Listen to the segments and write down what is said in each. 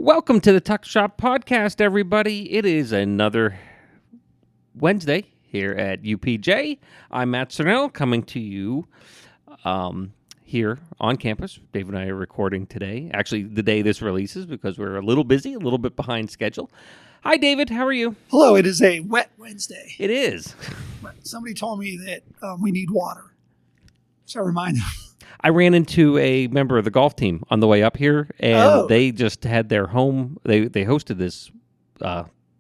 Welcome to the Tuck Shop Podcast, everybody. It is another Wednesday here at UPJ. I'm Matt Cernell coming to you here on campus. Dave and I are recording today. Actually, the day this releases because we're a little busy, a little bit behind schedule. Hi, David. How are you? Hello. It is a wet Wednesday. It is. Somebody told me that we need water. So I remind them. I ran into a member of the golf team on the way up here, and they just had their home. They hosted this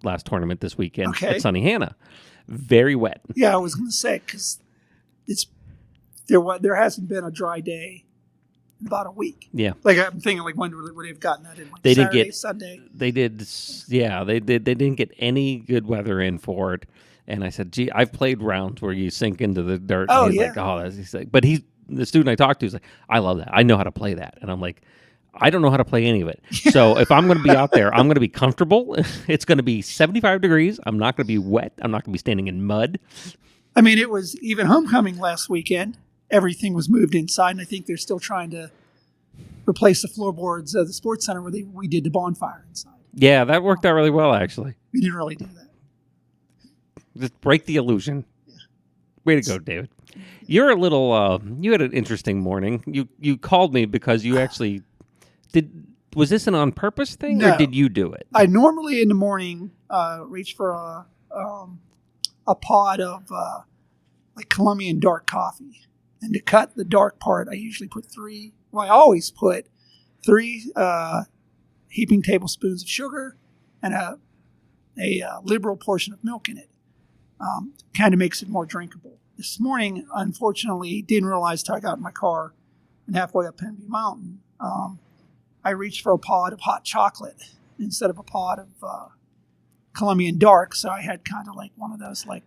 last tournament this weekend at Sunny Hannah. Very wet. Yeah, I was going to say, because there hasn't been a dry day in about a week. Yeah. Like, I'm thinking, like, when would they have gotten that in? Like they Saturday, didn't get Sunday? They did, yeah. They didn't get any good weather in for it. And I said, gee, I've played rounds where you sink into the dirt. Oh, and he's yeah. like, oh, he's like, but the student I talked to is like, I love that. I know how to play that. And I'm like, I don't know how to play any of it. So if I'm going to be out there, I'm going to be comfortable. It's going to be 75 degrees. I'm not going to be wet. I'm not going to be standing in mud. I mean, it was even homecoming last weekend. Everything was moved inside, and I think they're still trying to replace the floorboards of the sports center where we did the bonfire inside. Yeah, that worked out really well, actually. We didn't really do that. Just break the illusion. Yeah. Way to go, David. You're a little, you had an interesting morning. You called me because you actually was this an on-purpose thing, No. or did you do it? I normally in the morning reach for a pod of like Colombian dark coffee. And to cut the dark part, I usually put I always put 3 heaping tablespoons of sugar and a liberal portion of milk in it. Kind of makes it more drinkable. This morning, unfortunately, didn't realize till I got in my car and halfway up Penview Mountain, I reached for a pod of hot chocolate instead of a pod of Colombian dark. So I had kind of like one of those like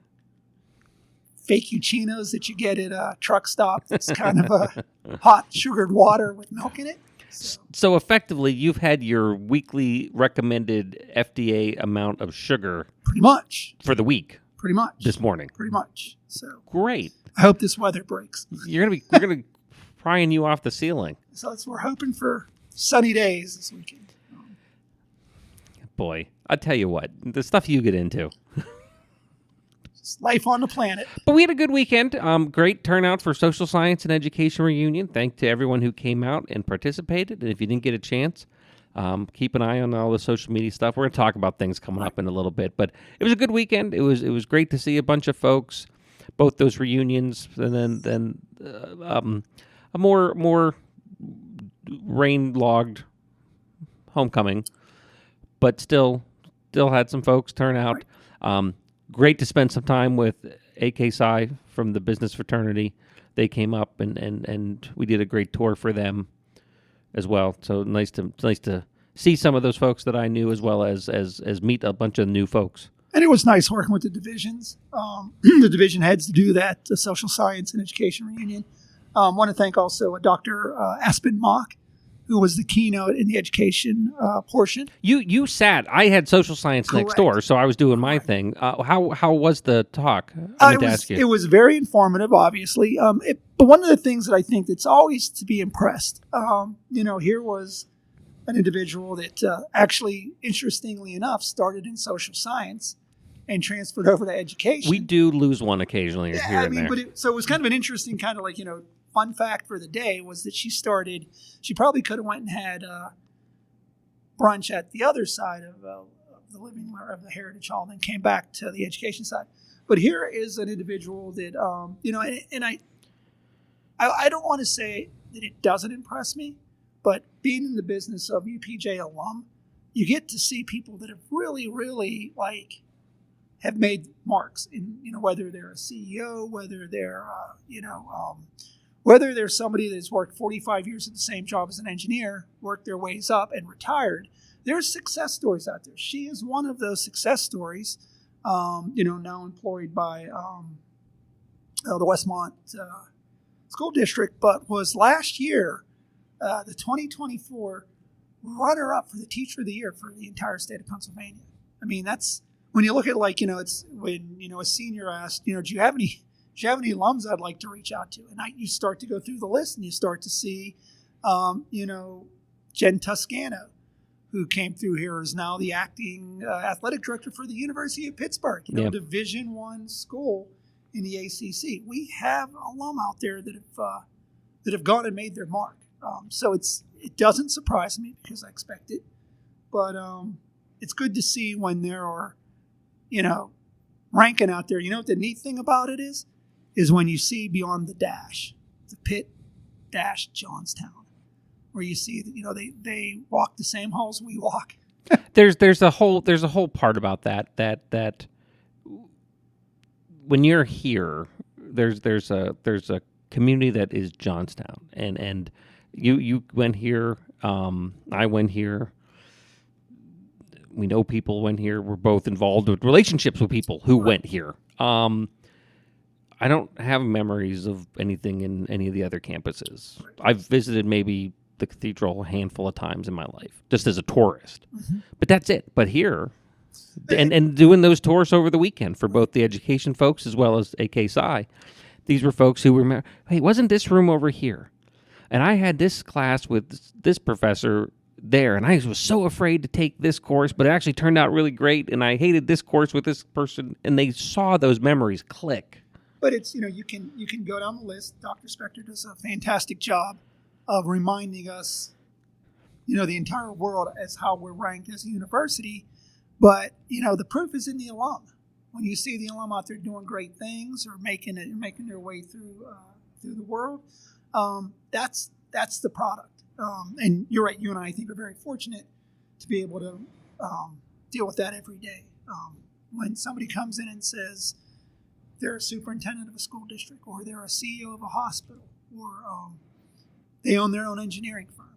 fake Uchinos that you get at a truck stop. It's kind of a hot sugared water with milk in it. So effectively, you've had your weekly recommended FDA amount of sugar pretty much for the week. Pretty much this morning. Pretty much. So great. I hope this weather breaks. We're gonna prying you off the ceiling. So we're hoping for sunny days this weekend. Boy, I tell you what, the stuff you get into. It's life on the planet. But we had a good weekend. Great turnout for Social Science and Education Reunion. Thanks to everyone who came out and participated. And if you didn't get a chance, keep an eye on all the social media stuff. We're going to talk about things coming up in a little bit. But it was a good weekend. It was great to see a bunch of folks, both those reunions, and then a more rain-logged homecoming, but still had some folks turn out. Right. Great to spend some time with AK Psi from the business fraternity. They came up and we did a great tour for them as well. So nice to see some of those folks that I knew, as well as meet a bunch of new folks. And it was nice working with the divisions, the division heads to do that, the Social Science and Education Reunion. I want to thank also Dr. Aspen Mock, who was the keynote in the education portion. You sat. I had social science Correct. next door, so I was doing my thing. How was the talk? It was very informative, obviously. But one of the things that I think that's always to be impressed, here was an individual that actually, interestingly enough, started in social science and transferred over to education. We do lose one occasionally here and there. So it was kind of an interesting kind of like, fun fact for the day was that she probably could have went and had brunch at the other side of the living of the Heritage Hall and then came back to the education side. But here is an individual that, and I don't want to say that it doesn't impress me, but being in the business of UPJ alum, you get to see people that have really, really have made marks in, whether they're a CEO, whether they're, whether there's somebody that's worked 45 years at the same job as an engineer, worked their ways up and retired. There's success stories out there. She is one of those success stories, now employed by the Westmont School District, but was last year the 2024 runner-up for the Teacher of the Year for the entire state of Pennsylvania. I mean, that's when you look at it's when a senior asked, do you have any alums I'd like to reach out to? And you start to go through the list and you start to see, Jen Toscano, who came through here, is now the acting athletic director for the University of Pittsburgh, Yeah. Division I school in the ACC. We have alum out there that have gone and made their mark. So it doesn't surprise me because I expect it, but it's good to see when there are, ranking out there. You know what the neat thing about it is when you see beyond the dash, the Pitt dash Johnstown, where you see that they walk the same halls we walk. There's a whole part about that when you're here, there's a community that is Johnstown, and you went here, I went here. We know people went here. We're both involved with relationships with people who went here. I don't have memories of anything in any of the other campuses. I've visited maybe the cathedral a handful of times in my life, just as a tourist. Mm-hmm. But that's it. But here, and doing those tours over the weekend for both the education folks as well as AK Psi, these were folks who were, hey, wasn't this room over here? And I had this class with this professor there, and I was so afraid to take this course, but it actually turned out really great, and I hated this course with this person, and they saw those memories click. But it's, you can go down the list. Dr. Spector does a fantastic job of reminding us, the entire world as how we're ranked as a university. But, the proof is in the alum. When you see the alum out there doing great things or making their way through the world, that's the product. And you're right, you and I think are very fortunate to be able to deal with that every day. When somebody comes in and says they're a superintendent of a school district, or they're a CEO of a hospital, or they own their own engineering firm,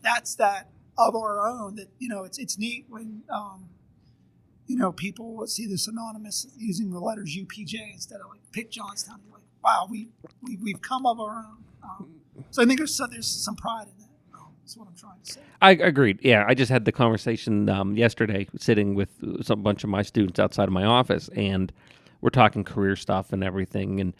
that's that of our own that, it's neat when, people see this anonymous using the letters UPJ instead of like Pitt Johnstown. You're like, wow, we've come of our own. So I think there's some pride in that. That's what I'm trying to say. I agreed. Yeah, I just had the conversation yesterday, sitting with a bunch of my students outside of my office, and we're talking career stuff and everything. And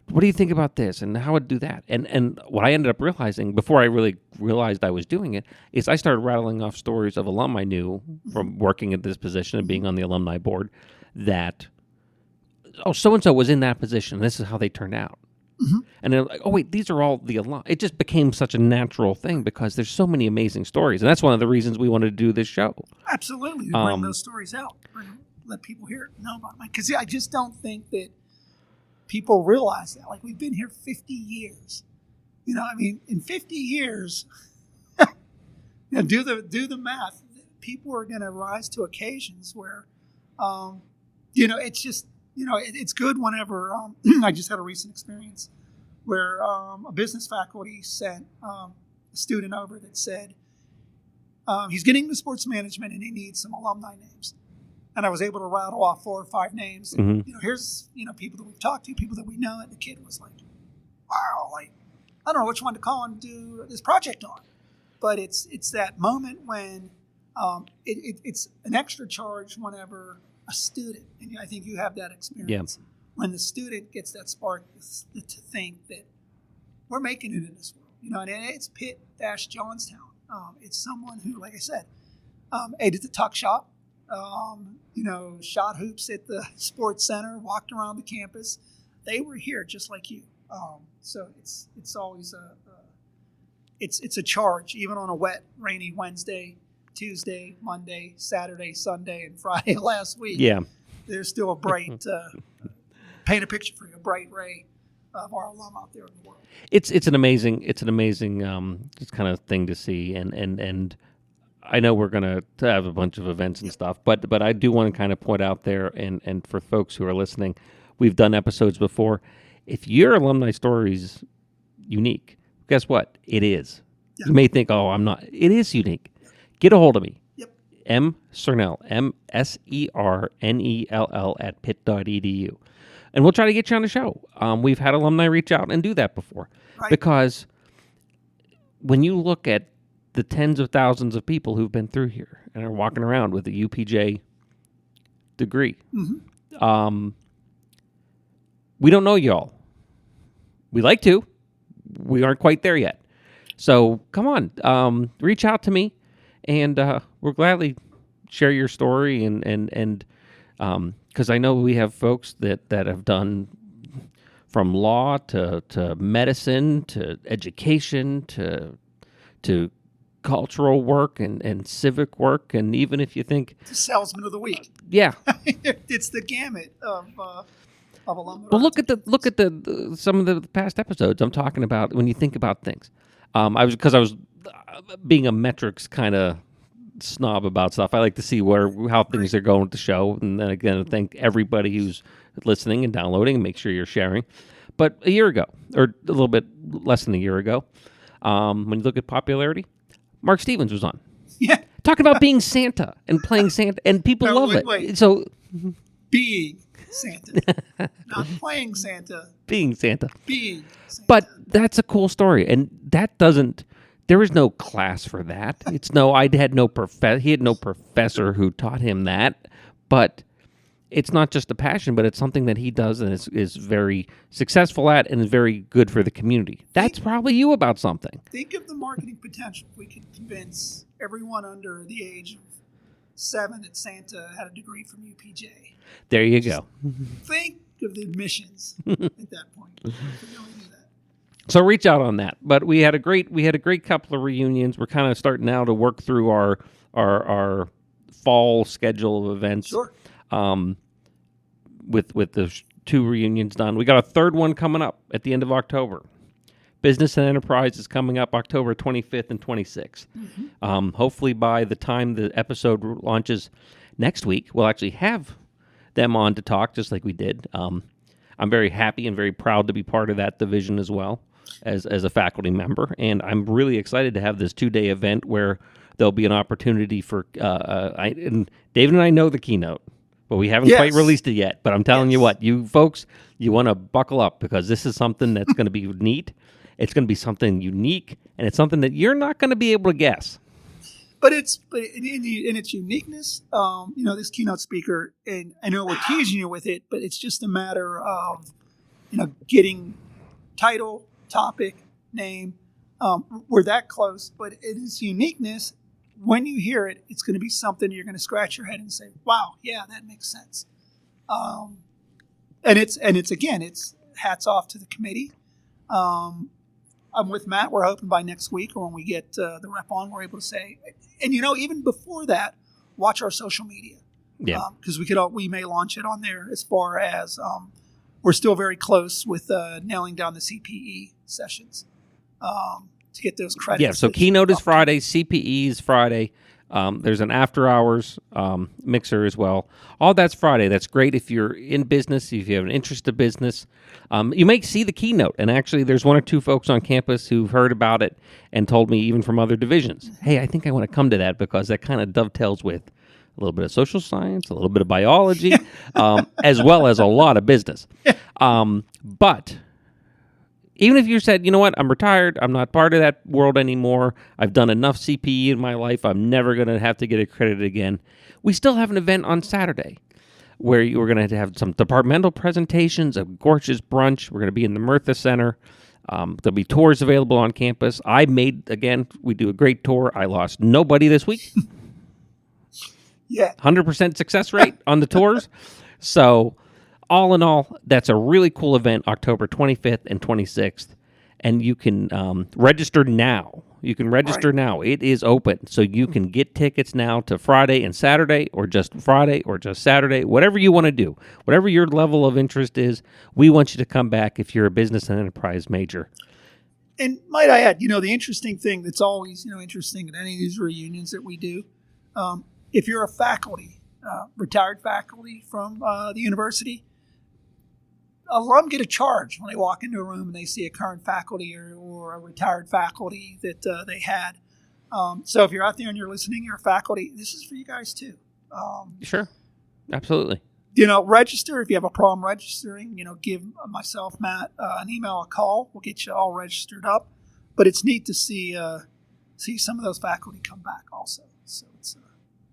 what do you think about this? And how would do that? And what I ended up realizing before I really realized I was doing it is I started rattling off stories of alum I knew from working at this position and being on the alumni board that, so and so was in that position. This is how they turned out. Mm-hmm. And they're like, oh, wait, these are all the alum. It just became such a natural thing because there's so many amazing stories. And that's one of the reasons we wanted to do this show. Absolutely. To bring those stories out. Let people know about them. Because I just don't think that people realize that. Like, we've been here 50 years. In 50 years, do the math. People are going to rise to occasions where, it's just, it's good whenever I just had a recent experience where a business faculty sent a student over that said he's getting into sports management and he needs some alumni names. And I was able to rattle off 4 or 5 names. And, Mm-hmm. Here's people that we've talked to, people that we know. And the kid was like, wow, I don't know which one to call and do this project on. But it's that moment when it's an extra charge whenever a student, and I think you have that experience, when the student gets that spark to think that we're making it in this world, and it's Pitt-Johnstown. It's someone who, like I said, ate at the tuck shop, shot hoops at the sports center, walked around the campus. They were here just like you. So it's always it's a charge, even on a wet, rainy Wednesday, Tuesday, Monday, Saturday, Sunday, and Friday last week. Yeah. There's still a bright, paint a picture for you, a bright ray of our alum out there in the world. It's an amazing just kind of thing to see, and I know we're gonna have a bunch of events and stuff, but I do want to kind of point out there, and for folks who are listening, we've done episodes before. If your alumni story is unique, guess what? It is. Yeah. You may think, oh, I'm not. It is unique. Get a hold of me. Yep. M. Sernell, MSERNELL at pitt.edu. And we'll try to get you on the show. We've had alumni reach out and do that before. Right. Because when you look at the tens of thousands of people who've been through here and are walking around with a UPJ degree, we don't know y'all. We like to. We aren't quite there yet. So come on, reach out to me. and we'll gladly share your story and because I know we have folks that have done from law to medicine to education to cultural work and civic work, and even if you think It's a salesman of the week. yeah. It's the gamut of alumni. Well, look at the some of the past episodes I'm talking about when you think about things. I was being a metrics kind of snob about stuff. I like to see how things are going with the show, and then again, thank everybody who's listening and downloading, and make sure you're sharing. But a year ago, or a little bit less than a year ago, when you look at popularity, Mark Stevens was on Yeah. talking about being Santa and playing Santa, and people No, love wait. it. So Being Santa. Not playing Santa, being Santa. being Santa. But that's a cool story, and that doesn't. There is no class for that. It's no. He had no professor who taught him that. But it's not just a passion, but it's something that he does and is very successful at, and is very good for the community. That's probably you about something. Think of the marketing potential if we could convince everyone under the age of 7 that Santa had a degree from UPJ. There you go. Think of the admissions at that point. We could really do that. So reach out on that. But we had a great couple of reunions. We're kind of starting now to work through our fall schedule of events. Sure. With the 2 reunions done, we got a third one coming up at the end of October. Business and Enterprise is coming up October 25th and 26th. Mm-hmm. Hopefully by the time the episode launches next week, we'll actually have them on to talk, just like we did. I'm very happy and very proud to be part of that division as well as a faculty member, and I'm really excited to have this 2-day event where there'll be an opportunity for and David and I know the keynote, but we haven't quite released it yet. But I'm telling you what, you folks, you want to buckle up, because this is something that's going to be neat. It's going to be something unique, and it's something that you're not going to be able to guess. But in its uniqueness, this keynote speaker, and I know we're teasing you with it, but it's just a matter of, getting title, topic, name. We're that close, but in its uniqueness, when you hear it, it's going to be something you're going to scratch your head and say, "Wow, yeah, that makes sense." And it's hats off to the committee. I'm with Matt. We're hoping by next week, or when we get the rep on, we're able to say, and even before that, watch our social media. Yeah, because we may launch it on there. As far as we're still very close with nailing down the CPE sessions to get those credits. Yeah, so keynote is Friday, CPE is Friday. There's an after hours mixer as well. All that's Friday. That's great if you're in business, if you have an interest in business. You may see the keynote, and actually there's 1 or 2 folks on campus who've heard about it and told me, even from other divisions, hey, I think I want to come to that, because that kind of dovetails with a little bit of social science, a little bit of biology, as well as a lot of business. But even if you said, you know what, I'm retired, I'm not part of that world anymore, I've done enough CPE in my life, I'm never going to have to get accredited again, we still have an event on Saturday where we're going to have some departmental presentations, a gorgeous brunch. We're going to be in the Murtha Center. There'll be tours available on campus. We do a great tour. I lost nobody this week. Yeah. 100% success rate on the tours. So all in all, that's a really cool event, October 25th and 26th. And you can register now. Now. It is open. So you can get tickets now to Friday and Saturday, or just Friday or just Saturday, whatever you want to do. Whatever your level of interest is, we want you to come back if you're a business and enterprise major. And might I add, the interesting thing that's always, interesting at any of these reunions that we do, if you're a faculty, retired faculty from the university, alum get a charge when they walk into a room and they see a current faculty or a retired faculty that they had. So if you're out there and you're listening, you're a faculty, this is for you guys too. Sure. Absolutely. Register. If you have a problem registering, give myself, Matt, an email, a call. We'll get you all registered up. But it's neat to see some of those faculty come back also. So it's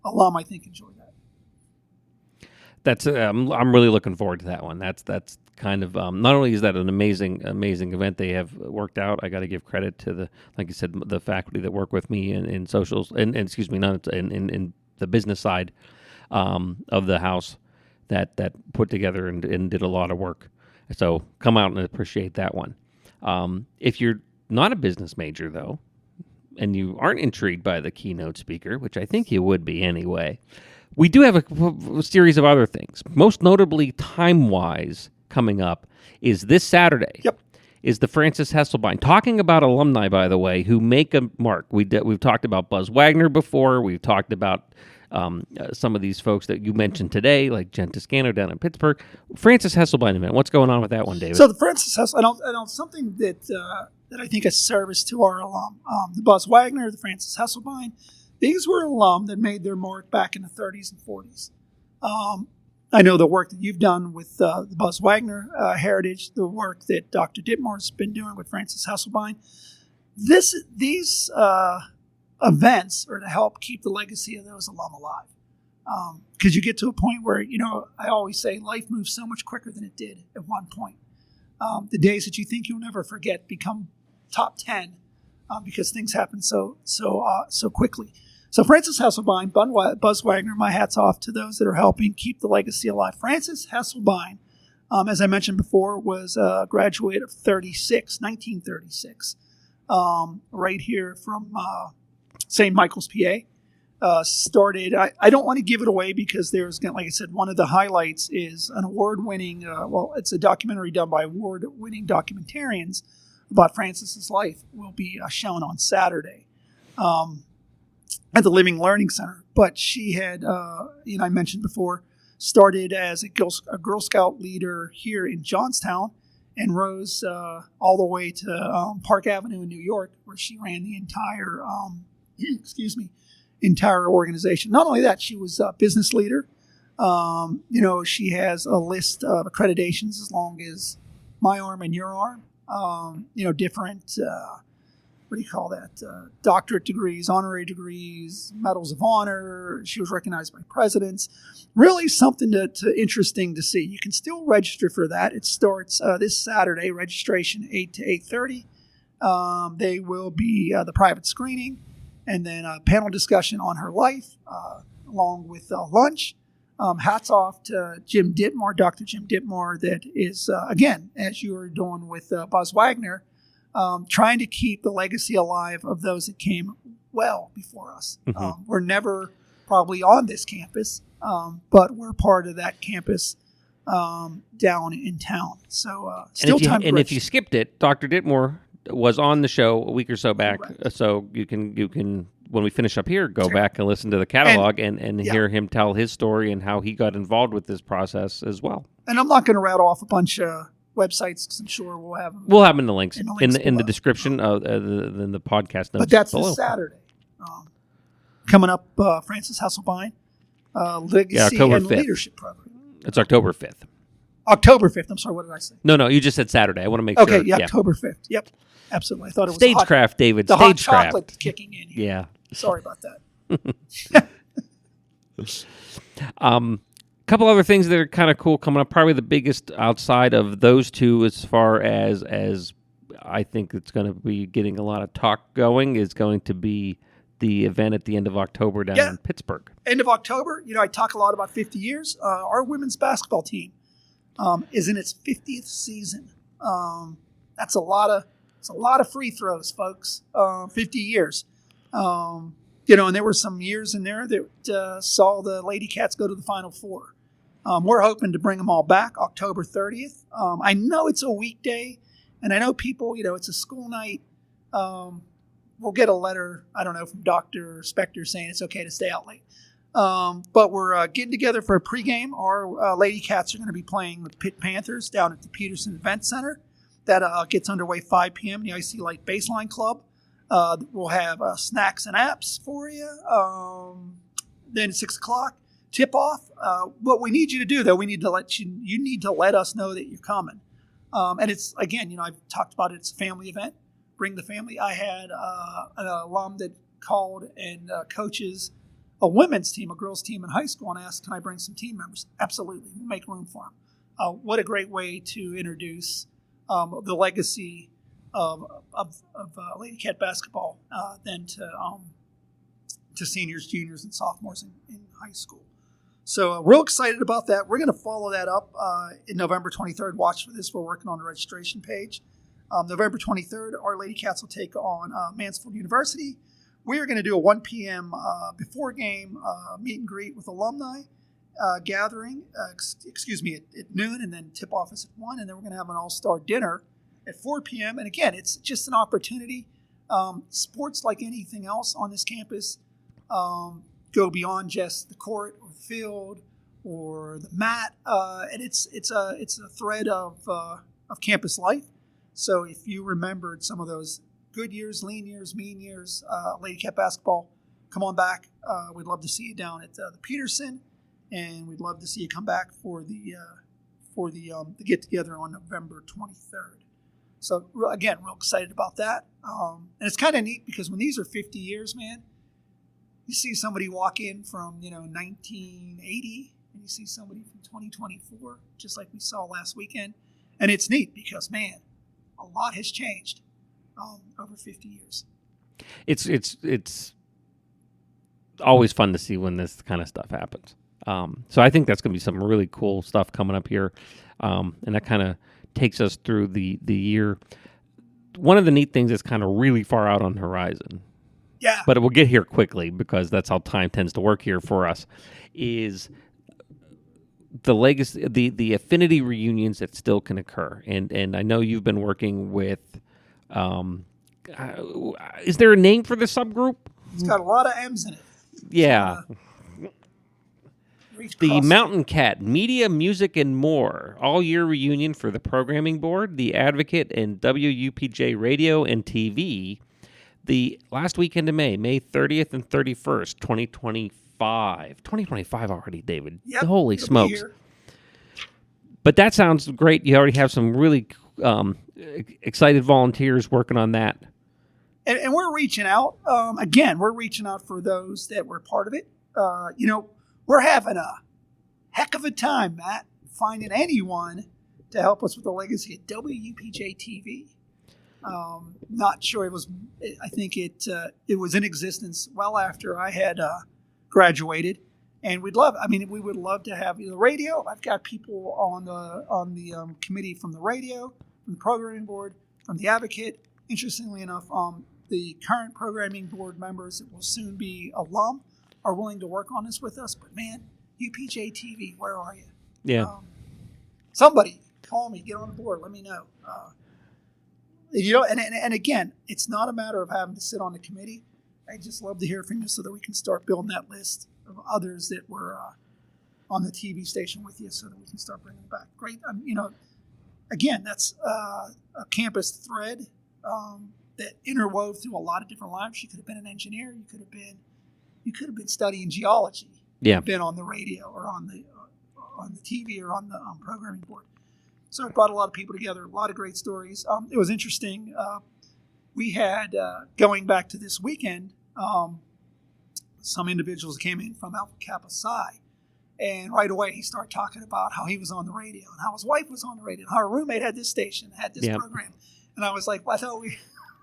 alum, I think, enjoy that. That's I'm really looking forward to that one. That's kind of not only is that an amazing event they have worked out. I got to give credit to like you said, the faculty that work with me in socials and excuse me, not in the business side of the house that put together and did a lot of work. So come out and appreciate that one. If you're not a business major though, and you aren't intrigued by the keynote speaker, which I think you would be anyway, we do have a series of other things. Most notably, time-wise, coming up is this Saturday. Yep. Is the Frances Hesselbein. Talking about alumni, by the way, who make a mark. We've talked about Buzz Wagner before. We've talked about some of these folks that you mentioned today, like Jen Toscano down in Pittsburgh. Frances Hesselbein event. What's going on with that one, David? So the Frances Hesselbein, something that I think is service to our alum. The Buzz Wagner, the Frances Hesselbein, these were alum that made their mark back in the 30s and 40s. I know the work that you've done with the Buzz Wagner heritage, the work that Dr. Dittmore's been doing with Frances Hesselbein. These events are to help keep the legacy of those alum alive. Because you get to a point where, I always say life moves so much quicker than it did at one point. The days that you think you'll never forget become top 10 because things happen so quickly. So Frances Hesselbein, Buzz Wagner, my hat's off to those that are helping keep the legacy alive. Frances Hesselbein, as I mentioned before, was a graduate of 1936, right here from St. Michael's, PA. Started, I don't want to give it away because there's, like I said, one of the highlights is an award-winning, it's a documentary done by award-winning documentarians about Frances's life, will be shown on Saturday. At the Living Learning Center. But she had, I mentioned before, started as a Girl Scout leader here in Johnstown and rose all the way to Park Avenue in New York, where she ran the entire, entire organization. Not only that, she was a business leader. She has a list of accreditations as long as my arm and your arm. Different... what do you call that? Doctorate degrees, honorary degrees, medals of honor. She was recognized by presidents. Really something interesting to see. You can still register for that. It starts this Saturday, registration 8 to 8:30. They will be the private screening and then a panel discussion on her life along with lunch. Hats off to Jim Dittmore, Dr. Jim Dittmore, that is, again, as you were doing with Buzz Wagner, trying to keep the legacy alive of those that came well before us. Mm-hmm. We're never probably on this campus, but we're part of that campus down in town. So still time. And if you skipped it, Dr. Dittmore was on the show a week or so back. Correct. So you can when we finish up here, go back and listen to the catalog and hear him tell his story and how he got involved with this process as well. And I'm not going to rattle off a bunch of websites because I'm sure we'll have them. We'll have them in the links in the description of the podcast notes. But that's below. This Saturday. Coming up, Frances Hesselbein, Legacy and 5th. Leadership Program. It's October 5th. October 5th. I'm sorry, what did I say? No, you just said Saturday. I want to make sure. Okay, October 5th. Yep, absolutely. I thought it was Stagecraft, David. The Stagecraft. hot chocolate kicking in here. Yeah. Sorry about that. Couple other things that are kind of cool coming up. Probably the biggest outside of those two, as far as I think it's going to be getting a lot of talk going, is going to be the event at the end of October down in Pittsburgh. End of October. I talk a lot about 50 years. Our women's basketball team is in its 50th season. That's a lot of free throws, folks. 50 years. And there were some years in there that saw the Lady Cats go to the Final Four. We're hoping to bring them all back October 30th. I know it's a weekday, and I know people, it's a school night. We'll get a letter, I don't know, from Dr. Spector saying it's okay to stay out late. But we're getting together for a pregame. Our Lady Cats are going to be playing with Pitt Panthers down at the Peterson Event Center. That gets underway 5 p.m. in the IC Light Baseline Club. We'll have snacks and apps for you. Then at 6 o'clock, tip-off. What we need you to do, though, we need to you need to let us know that you're coming. And it's, again, I've talked about it. It's a family event. Bring the family. I had an alum that called and coaches a women's team, a girls' team in high school, and asked, can I bring some team members? Absolutely. We'll make room for what a great way to introduce the legacy of Lady Cat basketball then to seniors, juniors, and sophomores in high school. So real excited about that. We're going to follow that up in November 23rd. Watch for this. We're working on the registration page. November 23rd, our Lady Cats will take on Mansfield University. We're going to do a 1 p.m. Before game meet and greet with alumni gathering, at noon, and then tip off is at 1. And then we're going to have an all-star dinner at 4 p.m. And again, it's just an opportunity. Sports, like anything else on this campus, go beyond just the court or the field or the mat, and it's a thread of campus life. So if you remembered some of those good years, lean years, mean years, Lady Cat basketball, come on back. We'd love to see you down at the Peterson, and we'd love to see you come back for the get together on November 23rd. So again, real excited about that, and it's kind of neat because when these are 50 years, man. You see somebody walk in from 1980, and you see somebody from 2024, just like we saw last weekend, and it's neat because man, a lot has changed over 50 years. It's always fun to see when this kind of stuff happens. So I think that's going to be some really cool stuff coming up here, and that kind of takes us through the year. One of the neat things that's kind of really far out on the horizon. Yeah. But it will get here quickly because that's how time tends to work here for us, is the legacy, the affinity reunions that still can occur. And I know you've been working with, is there a name for the subgroup? It's got a lot of M's in it. Yeah. The Mountain Cat Media, Music, and More all-year reunion for the Programming Board, the Advocate, and WUPJ Radio and TV. The last weekend of May 30th and 31st, 2025. 2025 already, David. Yep, Holy smokes. But that sounds great. You already have some really excited volunteers working on that. And we're reaching out. Again, we're reaching out for those that were part of it. We're having a heck of a time, Matt, finding anyone to help us with the legacy of WUPJ TV. Not sure it was. I think it was in existence well after I had graduated, and we would love to have the radio. I've got people on the committee from the radio, from the programming board, from the Advocate. Interestingly enough, the current programming board members that will soon be alum are willing to work on this with us. But man, UPJ TV, where are you? Yeah. Somebody call me, get on the board, let me know. And again, it's not a matter of having to sit on the committee. I just love to hear from you so that we can start building that list of others that were on the TV station with you so that we can start bringing them back. Great. Again, that's a campus thread that interwove through a lot of different lives. You could have been an engineer. You could have been studying geology. Yeah. Been on the radio or on the TV or on the programming board. So it brought a lot of people together, a lot of great stories. It was interesting. We had, going back to this weekend, some individuals came in from Alpha Kappa Psi. And right away, he started talking about how he was on the radio and how his wife was on the radio and how her roommate had this station, had this program. And I was like, well,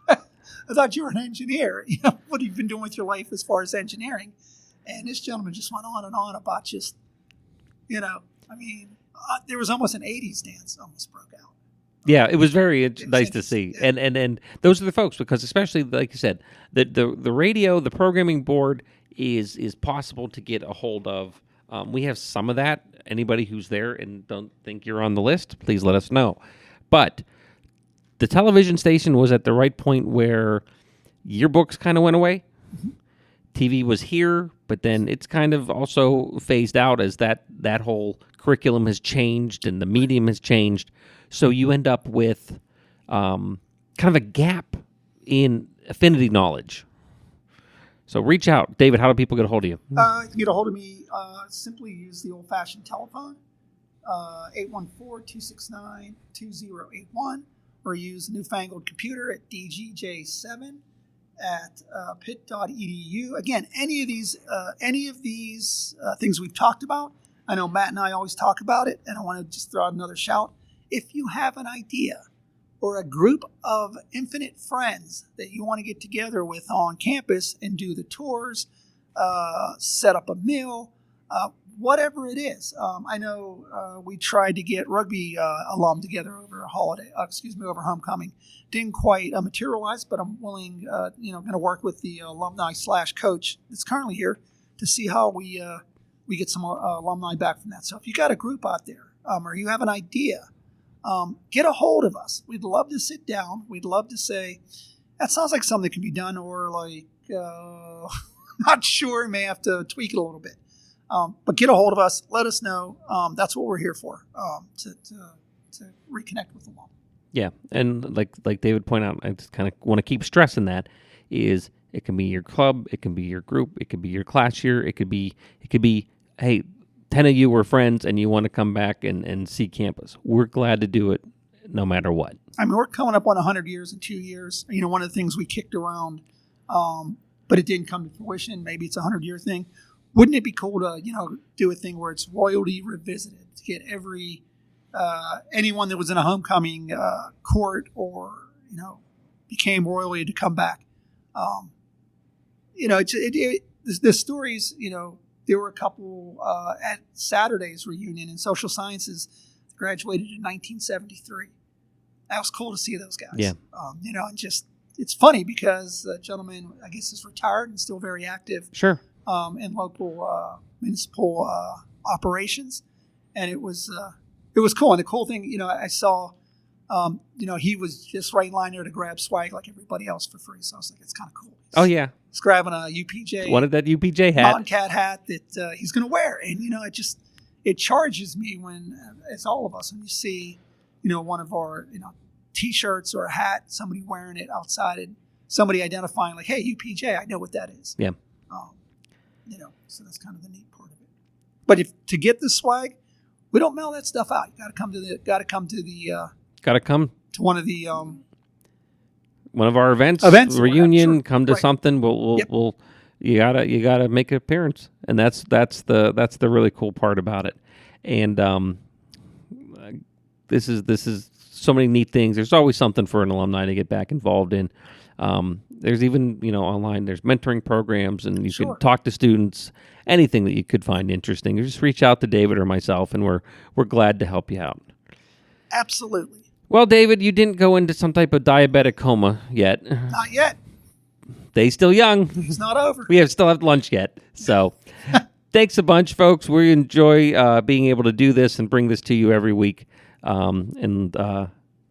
I thought you were an engineer. What have you been doing with your life as far as engineering? And this gentleman just went on and on about just, there was almost an 80s dance almost broke out. Yeah, it was very nice to see. Yeah. And those are the folks, because especially, like you said, the radio, the programming board is possible to get a hold of. We have some of that. Anybody who's there and don't think you're on the list, please let us know. But the television station was at the right point where yearbooks kind of went away. Mm-hmm. TV was here, but then it's kind of also phased out as that whole curriculum has changed and the medium has changed. So you end up with kind of a gap in affinity knowledge. So reach out. David, how do people get a hold of you? You can get a hold of me. Simply use the old-fashioned telephone, 814-269-2081, or use the newfangled computer at DGJ7 at pitt.edu. Again, any of these things we've talked about, I know Matt and I always talk about it, and I want to just throw out another shout. If you have an idea or a group of infinite friends that you want to get together with on campus and do the tours, set up a meal, whatever it is. I know we tried to get rugby alum together over over homecoming. Didn't quite materialize, but I'm willing, going to work with the alumni/coach that's currently here to see how we get some alumni back from that. So if you got a group out there or you have an idea, get a hold of us. We'd love to sit down. We'd love to say, that sounds like something that can be done, or like, not sure, may have to tweak it a little bit. But get a hold of us. Let us know. That's what we're here for, to reconnect with alum. Yeah, and like David pointed out, I just kind of want to keep stressing that is it can be your club, it can be your group, it could be your class year, it could be, hey, 10 of you were friends and you want to come back and see campus. We're glad to do it no matter what. I mean, we're coming up on 100 years in 2 years. One of the things we kicked around, but it didn't come to fruition. Maybe it's a 100-year thing. Wouldn't it be cool to, do a thing where it's royalty revisited, to get anyone that was in a homecoming court or, became royalty to come back. The stories, there were a couple at Saturday's reunion in social sciences graduated in 1973. That was cool to see those guys. Yeah. And just, it's funny because the gentleman, I guess, is retired and still very active. Sure. In local municipal operations. And it was cool. And the cool thing, I saw, he was just right in line there to grab swag like everybody else for free. So I was like, it's kind of cool. He's grabbing a UPJ. Wanted that UPJ hat. Mountain Cat hat that he's going to wear. And, it charges me when, it's all of us, when you see, one of our, T-shirts or a hat, somebody wearing it outside and somebody identifying like, hey, UPJ, I know what that is. Yeah. So that's kind of the neat part of it. But to get the swag, we don't mail that stuff out. You got to come to one of the one of our events reunion. Sure. Come to something. We'll you gotta make an appearance, and that's the really cool part about it. And this is so many neat things. There's always something for an alumni to get back involved in. There's even, online, there's mentoring programs, and you can talk to students, anything that you could find interesting. You just reach out to David or myself, and we're glad to help you out. Absolutely. Well, David, you didn't go into some type of diabetic coma yet. Not yet. Day's still young. It's not over. We still have lunch yet. So thanks a bunch, folks. We enjoy being able to do this and bring this to you every week. And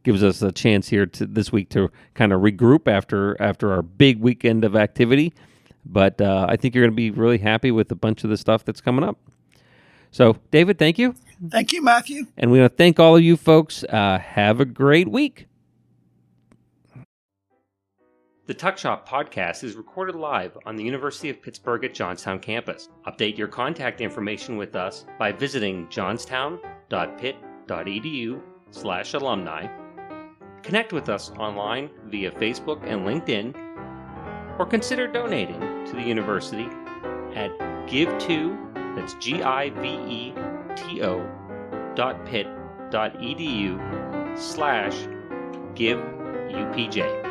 gives us a chance here this week to kind of regroup after our big weekend of activity. But I think you're going to be really happy with a bunch of the stuff that's coming up. So, David, thank you. Thank you, Matthew. And we want to thank all of you folks. Have a great week. The Tuck Shop podcast is recorded live on the University of Pittsburgh at Johnstown campus. Update your contact information with us by visiting johnstown.pitt.edu/alumni. Connect with us online via Facebook and LinkedIn, or consider donating to the university at giveto.pitt.edu/giveupj.